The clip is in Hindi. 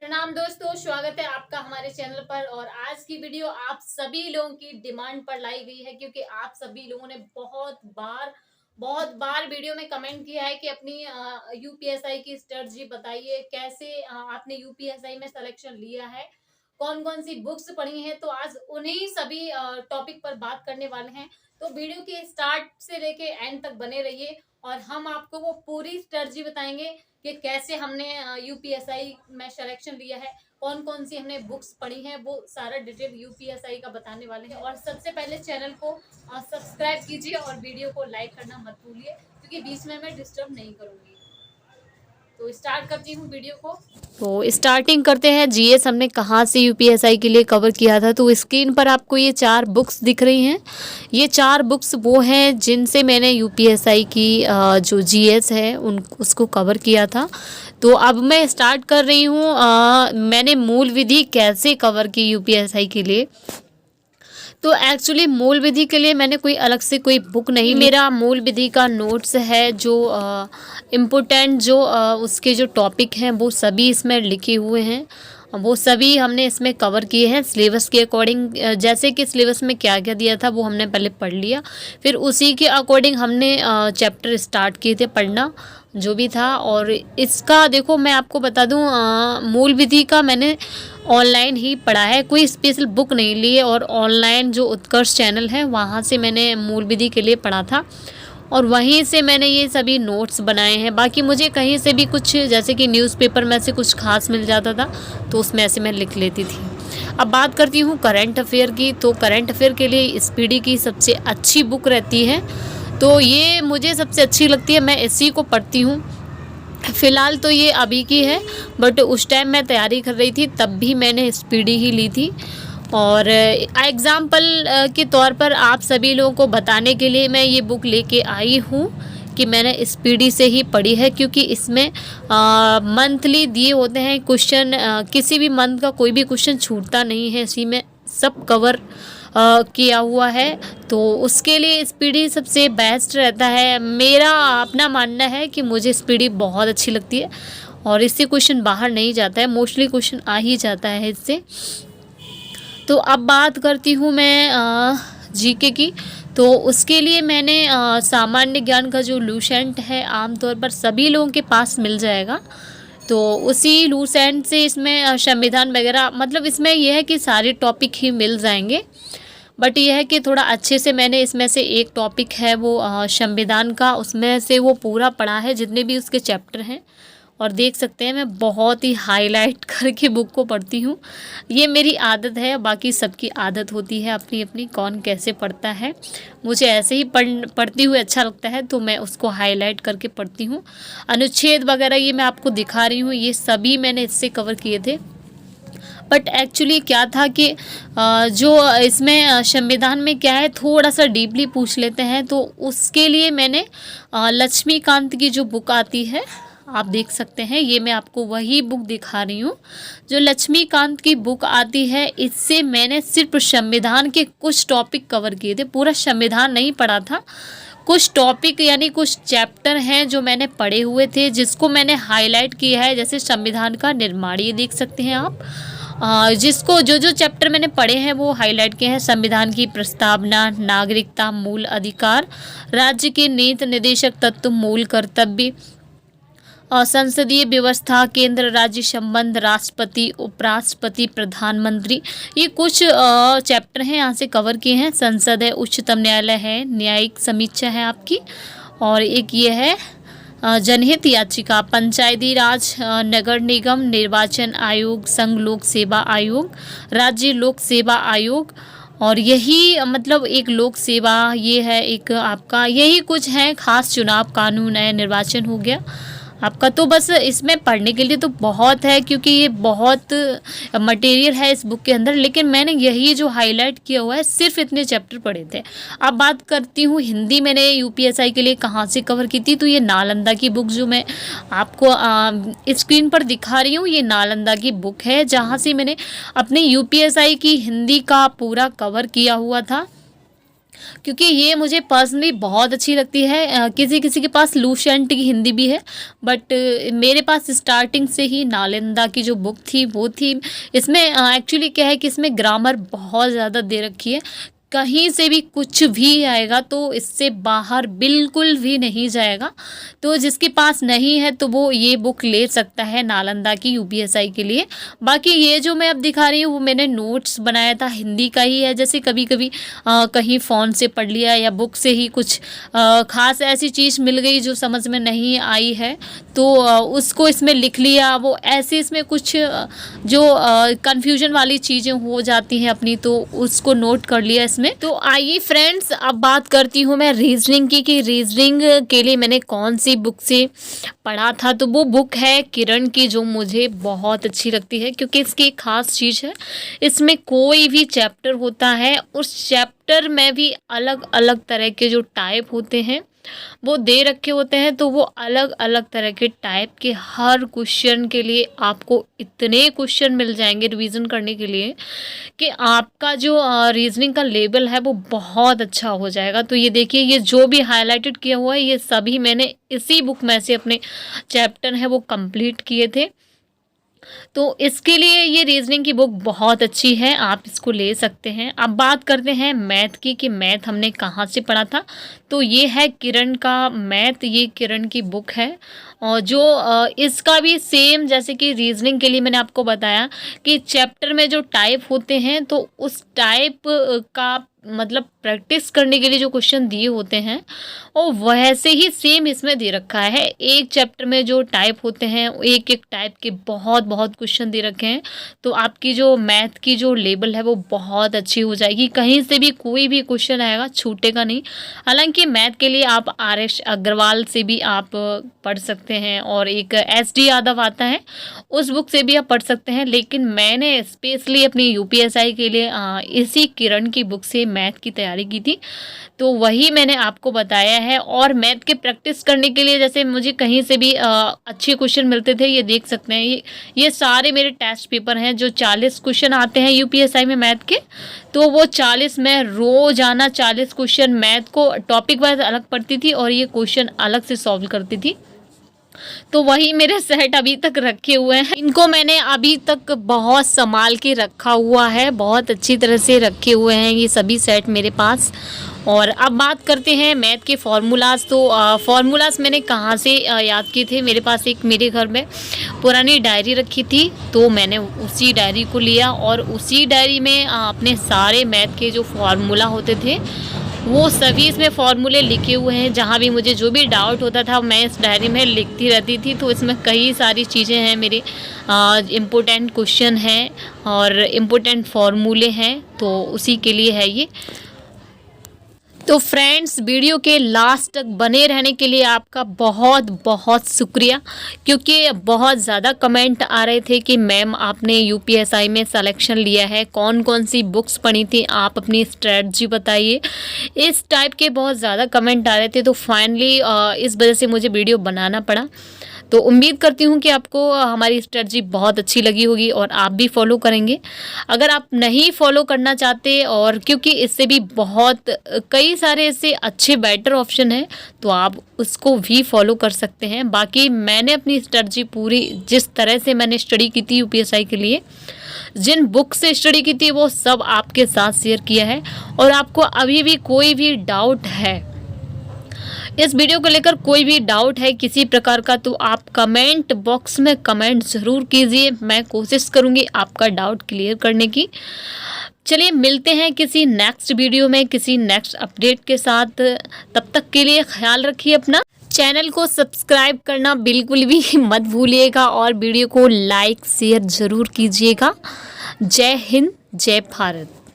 प्रणाम दोस्तों, स्वागत है आपका हमारे चैनल पर। और आज की वीडियो आप सभी लोगों की डिमांड पर लाई गई है, क्योंकि आप सभी लोगों ने बहुत बार वीडियो में कमेंट किया है कि अपनी यूपीएसआई की स्ट्रेटजी बताइए, कैसे आपने यूपीएसआई में सिलेक्शन लिया है, कौन कौन सी बुक्स पढ़ी हैं। तो आज उन्हीं सभी टॉपिक पर बात करने वाले हैं। तो वीडियो के स्टार्ट से लेके एंड तक बने रहिए और हम आपको वो पूरी स्ट्रेटजी बताएंगे कि कैसे हमने यूपीएसआई में सिलेक्शन लिया है, कौन कौन सी हमने बुक्स पढ़ी हैं, वो सारा डिटेल यूपीएसआई का बताने वाले हैं। और सबसे पहले चैनल को सब्सक्राइब कीजिए और वीडियो को लाइक करना मत भूलिए, क्योंकि बीच में मैं डिस्टर्ब नहीं करूंगी। तो स्टार्ट करती हूँ वीडियो को। तो स्टार्टिंग करते हैं। जीएस हमने कहाँ से यूपीएसआई के लिए कवर किया था। तो स्क्रीन पर आपको ये 4 बुक्स दिख रही हैं। ये 4 बुक्स वो हैं जिनसे मैंने यूपीएसआई की जो जीएस है उसको कवर किया था। तो अब मैं स्टार्ट कर रही हूँ। मैंने मूल विधि कैसे कवर की यूपीएसआई के लिए। तो एक्चुअली मूल विधि के लिए मैंने कोई अलग से कोई बुक नहीं, मेरा मूल विधि का नोट्स है जो इम्पोर्टेंट जो उसके जो टॉपिक हैं वो सभी इसमें लिखे हुए हैं। वो सभी हमने इसमें कवर किए हैं सिलेबस के अकॉर्डिंग। जैसे कि सिलेबस में क्या क्या दिया था वो हमने पहले पढ़ लिया, फिर उसी के अकॉर्डिंग हमने चैप्टर स्टार्ट किए थे पढ़ना जो भी था। और इसका देखो मैं आपको बता दूं, मूल विधि का मैंने ऑनलाइन ही पढ़ा है, कोई स्पेशल बुक नहीं ली है। और ऑनलाइन जो उत्कर्ष चैनल है वहाँ से मैंने मूल विधि के लिए पढ़ा था और वहीं से मैंने ये सभी नोट्स बनाए हैं। बाकी मुझे कहीं से भी कुछ जैसे कि न्यूज़पेपर में से कुछ खास मिल जाता था तो उसमें ऐसे मैं लिख लेती थी। अब बात करती हूँ करंट अफेयर की। तो करंट अफेयर के लिए स्पीडी की सबसे अच्छी बुक रहती है, तो ये मुझे सबसे अच्छी लगती है, मैं इसी को पढ़ती हूँ। फ़िलहाल तो ये अभी की है, बट उस टाइम मैं तैयारी कर रही थी तब भी मैंने स्पीडी ही ली थी। और एग्ज़ाम्पल के तौर पर आप सभी लोगों को बताने के लिए मैं ये बुक लेके आई हूँ कि मैंने स्पीडी से ही पढ़ी है, क्योंकि इसमें मंथली दिए होते हैं क्वेश्चन, किसी भी मंथ का कोई भी क्वेश्चन छूटता नहीं है, इसी में सब कवर किया हुआ है। तो उसके लिए स्पीडी सबसे बेस्ट रहता है। मेरा अपना मानना है कि मुझे स्पीडी बहुत अच्छी लगती है और इससे क्वेश्चन बाहर नहीं जाता है, मोस्टली क्वेश्चन आ ही जाता है इससे। तो अब बात करती हूँ मैं जीके की। तो उसके लिए मैंने सामान्य ज्ञान का जो लूसेंट है आमतौर पर सभी लोगों के पास मिल जाएगा, तो उसी लूसेंट से इसमें संविधान वगैरह, मतलब इसमें यह है कि सारे टॉपिक ही मिल जाएंगे। बट यह है कि थोड़ा अच्छे से मैंने इसमें से एक टॉपिक है वो संविधान का, उसमें से वो पूरा पढ़ा है जितने भी उसके चैप्टर हैं। और देख सकते हैं मैं बहुत ही हाईलाइट करके बुक को पढ़ती हूँ, ये मेरी आदत है। बाकी सबकी आदत होती है अपनी अपनी, कौन कैसे पढ़ता है। मुझे ऐसे ही पढ़ती हुए अच्छा लगता है तो मैं उसको हाईलाइट करके पढ़ती हूँ। अनुच्छेद वगैरह ये मैं आपको दिखा रही हूँ, ये सभी मैंने इससे कवर किए थे। बट एक्चुअली क्या था कि जो इसमें संविधान में क्या है थोड़ा सा डीपली पूछ लेते हैं, तो उसके लिए मैंने लक्ष्मीकांत की जो बुक आती है आप देख सकते हैं, ये मैं आपको वही बुक दिखा रही हूँ जो लक्ष्मीकांत की बुक आती है। इससे मैंने सिर्फ संविधान के कुछ टॉपिक कवर किए थे, पूरा संविधान नहीं पढ़ा था। कुछ टॉपिक यानी कुछ चैप्टर हैं जो मैंने पढ़े हुए थे जिसको मैंने हाईलाइट किया है, जैसे संविधान का निर्माण, ये देख सकते हैं आप। जिसको जो जो चैप्टर मैंने पढ़े हैं वो हाईलाइट किए हैं। संविधान की प्रस्तावना, नागरिकता, मूल अधिकार, राज्य के नीति निर्देशक तत्व, मूल कर्तव्य, संसदीय व्यवस्था, केंद्र राज्य संबंध, राष्ट्रपति, उपराष्ट्रपति, प्रधानमंत्री, ये कुछ चैप्टर हैं यहाँ से कवर किए हैं। संसद है, उच्चतम न्यायालय है, न्यायिक समीक्षा है आपकी, और एक ये है जनहित याचिका, पंचायती राज, नगर निगम, निर्वाचन आयोग, संघ लोक सेवा आयोग, राज्य लोक सेवा आयोग, और यही मतलब एक लोक सेवा, ये है एक आपका, यही कुछ है खास, चुनाव कानून है, निर्वाचन हो गया आपका। तो बस इसमें पढ़ने के लिए तो बहुत है, क्योंकि ये बहुत मटेरियल है इस बुक के अंदर, लेकिन मैंने यही जो हाईलाइट किया हुआ है सिर्फ इतने चैप्टर पढ़े थे। अब बात करती हूँ हिंदी मैंने यूपीएसआई के लिए कहाँ से कवर की थी। तो ये नालंदा की बुक जो मैं आपको स्क्रीन पर दिखा रही हूँ, ये नालंदा की बुक है जहाँ से मैंने अपने यूपीएसआई की हिंदी का पूरा कवर किया हुआ था। क्योंकि ये मुझे पर्सनली बहुत अच्छी लगती है। किसी किसी के पास लूसेंट की हिंदी भी है, बट मेरे पास स्टार्टिंग से ही नालंदा की जो बुक थी वो थी। इसमें एक्चुअली क्या है कि इसमें ग्रामर बहुत ज़्यादा दे रखी है, कहीं से भी कुछ भी आएगा तो इससे बाहर बिल्कुल भी नहीं जाएगा। तो जिसके पास नहीं है तो वो ये बुक ले सकता है नालंदा की यूपीएसआई के लिए। बाकी ये जो मैं अब दिखा रही हूँ वो मैंने नोट्स बनाया था, हिंदी का ही है। जैसे कभी कभी कहीं फ़ोन से पढ़ लिया या बुक से ही कुछ ख़ास ऐसी चीज़ मिल गई जो समझ में नहीं आई है तो उसको इसमें लिख लिया। वो ऐसे इसमें कुछ जो कन्फ्यूजन वाली चीज़ें हो जाती हैं अपनी, तो उसको नोट कर लिया इसमें। तो आइए फ्रेंड्स, अब बात करती हूँ मैं रीजनिंग की कि रीजनिंग के लिए मैंने कौन सी बुक से पढ़ा था। तो वो बुक है किरण की, जो मुझे बहुत अच्छी लगती है क्योंकि इसकी एक ख़ास चीज़ है, इसमें कोई भी चैप्टर होता है उस चैप्टर में भी अलग अलग तरह के जो टाइप होते हैं वो दे रखे होते हैं। तो वो अलग अलग तरह के टाइप के हर क्वेश्चन के लिए आपको इतने क्वेश्चन मिल जाएंगे रिवीजन करने के लिए कि आपका जो रीजनिंग का लेवल है वो बहुत अच्छा हो जाएगा। तो ये देखिए, ये जो भी हाईलाइटेड किया हुआ है ये सभी मैंने इसी बुक में से अपने चैप्टर है वो कंप्लीट किए थे। तो इसके लिए ये रीजनिंग की बुक बहुत अच्छी है, आप इसको ले सकते हैं। अब बात करते हैं मैथ की कि मैथ हमने कहाँ से पढ़ा था। तो ये है किरण का मैथ, ये किरण की बुक है। और जो इसका भी सेम जैसे कि रीजनिंग के लिए मैंने आपको बताया कि चैप्टर में जो टाइप होते हैं तो उस टाइप का मतलब प्रैक्टिस करने के लिए जो क्वेश्चन दिए होते हैं और वैसे ही सेम इसमें दे रखा है। एक चैप्टर में जो टाइप होते हैं एक एक टाइप के बहुत बहुत क्वेश्चन दे रखे हैं। तो आपकी जो मैथ की जो लेवल है वो बहुत अच्छी हो जाएगी, कहीं से भी कोई भी क्वेश्चन आएगा छूटेगा नहीं। हालांकि मैथ के लिए आप RS अग्रवाल से भी आप पढ़ सकते हैं और एक SD यादव आता है उस बुक से भी आप पढ़ सकते हैं, लेकिन मैंने स्पेशली अपनी UPSI के लिए इसी किरण की बुक से मैथ की तैयारी की थी। तो वही मैंने आपको बताया है। और मैथ के प्रैक्टिस करने के लिए जैसे मुझे कहीं से भी अच्छे क्वेश्चन मिलते थे, ये देख सकते हैं, ये सारे मेरे टेस्ट पेपर हैं जो 40 क्वेश्चन आते हैं UPSI में मैथ के। तो वो 40 में रोजाना 40 क्वेश्चन मैथ को टॉपिक वाइज अलग पढ़ती थी और ये क्वेश्चन अलग से सॉल्व करती थी। तो वही मेरे सेट अभी तक रखे हुए हैं, इनको मैंने अभी तक बहुत संभाल के रखा हुआ है, बहुत अच्छी तरह से रखे हुए हैं ये सभी सेट मेरे पास। और अब बात करते हैं मैथ के फार्मूलाज। तो फार्मूलाज मैंने कहाँ से याद किए थे, मेरे पास एक मेरे घर में पुरानी डायरी रखी थी तो मैंने उसी डायरी को लिया और उसी डायरी में अपने सारे मैथ के जो फार्मूला होते थे वो सभी इसमें फार्मूले लिखे हुए हैं। जहाँ भी मुझे जो भी डाउट होता था मैं इस डायरी में लिखती रहती थी। तो इसमें कई सारी चीज़ें हैं, मेरे इम्पोर्टेंट क्वेश्चन हैं और इम्पोर्टेंट फार्मूले हैं, तो उसी के लिए है ये। तो फ्रेंड्स, वीडियो के लास्ट तक बने रहने के लिए आपका बहुत बहुत शुक्रिया, क्योंकि बहुत ज़्यादा कमेंट आ रहे थे कि मैम आपने UPSI में सिलेक्शन लिया है, कौन कौन सी बुक्स पढ़ी थी, आप अपनी स्ट्रेटजी बताइए। इस टाइप के बहुत ज़्यादा कमेंट आ रहे थे, तो फाइनली इस वजह से मुझे वीडियो बनाना पड़ा। तो उम्मीद करती हूँ कि आपको हमारी स्ट्रेटजी बहुत अच्छी लगी होगी और आप भी फॉलो करेंगे। अगर आप नहीं फॉलो करना चाहते, और क्योंकि इससे भी बहुत कई सारे इससे अच्छे बेटर ऑप्शन हैं, तो आप उसको भी फॉलो कर सकते हैं। बाकी मैंने अपनी स्ट्रेटजी पूरी जिस तरह से मैंने स्टडी की थी UPSI के लिए, जिन बुक से स्टडी की थी वो सब आपके साथ शेयर किया है। और आपको अभी भी कोई भी डाउट है, इस वीडियो को लेकर कोई भी डाउट है किसी प्रकार का, तो आप कमेंट बॉक्स में कमेंट ज़रूर कीजिए, मैं कोशिश करूँगी आपका डाउट क्लियर करने की। चलिए मिलते हैं किसी नेक्स्ट वीडियो में किसी नेक्स्ट अपडेट के साथ। तब तक के लिए ख्याल रखिए अपना, चैनल को सब्सक्राइब करना बिल्कुल भी मत भूलिएगा और वीडियो को लाइक शेयर ज़रूर कीजिएगा। जय हिंद, जय भारत।